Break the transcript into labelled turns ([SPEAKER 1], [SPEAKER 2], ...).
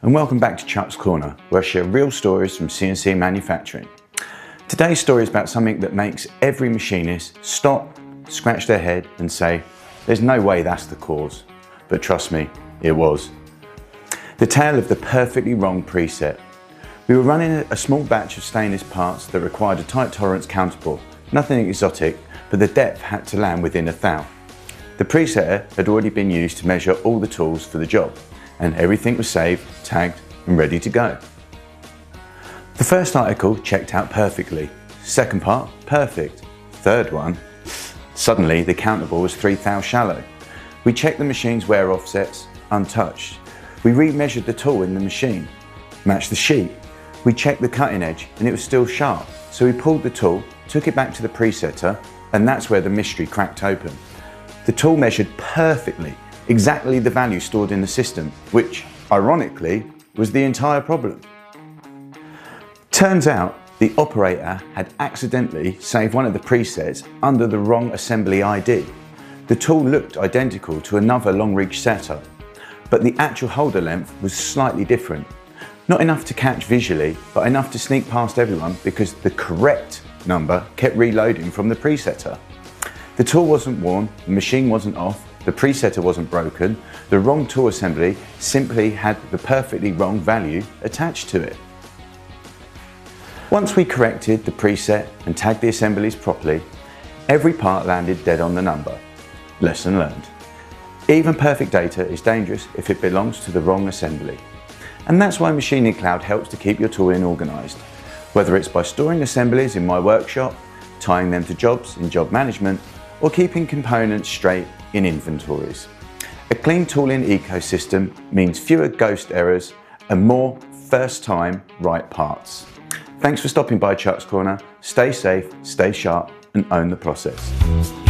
[SPEAKER 1] and welcome back to Chuck's Corner, where I share real stories from CNC manufacturing. Today's story is about something that makes every machinist stop, scratch their head and say, there's no way that's the cause. But trust me, it was. The tale of the perfectly wrong preset. We were running a small batch of stainless parts that required a tight tolerance counterbore, nothing exotic, but the depth had to land within a thou. The presetter had already been used to measure all the tools for the job, and everything was saved, tagged and ready to go. The first article checked out perfectly, second part perfect, third one, suddenly the counterbore was 3 thou shallow. We checked the machine's wear offsets, untouched. We remeasured the tool in the machine, matched the sheet. We checked the cutting edge and it was still sharp, so we pulled the tool, took it back to the presetter, and that's where the mystery cracked open. The tool measured perfectly, exactly the value stored in the system, which, ironically, was the entire problem. Turns out, the operator had accidentally saved one of the presets under the wrong assembly ID. The tool looked identical to another long reach setup, but the actual holder length was slightly different. Not enough to catch visually, but enough to sneak past everyone because the correct number kept reloading from the presetter. The tool wasn't worn, the machine wasn't off, the presetter wasn't broken, the wrong tool assembly simply had the perfectly wrong value attached to it. Once we corrected the preset and tagged the assemblies properly, every part landed dead on the number. Lesson learned. Even perfect data is dangerous if it belongs to the wrong assembly. And that's why MachiningCloud helps to keep your tooling organised. Whether it's by storing assemblies in my workshop, tying them to jobs in job management, or keeping components straight in inventories. A clean tooling ecosystem means fewer ghost errors and more first-time right parts. Thanks for stopping by Chuck's Corner. Stay safe, stay sharp, and own the process.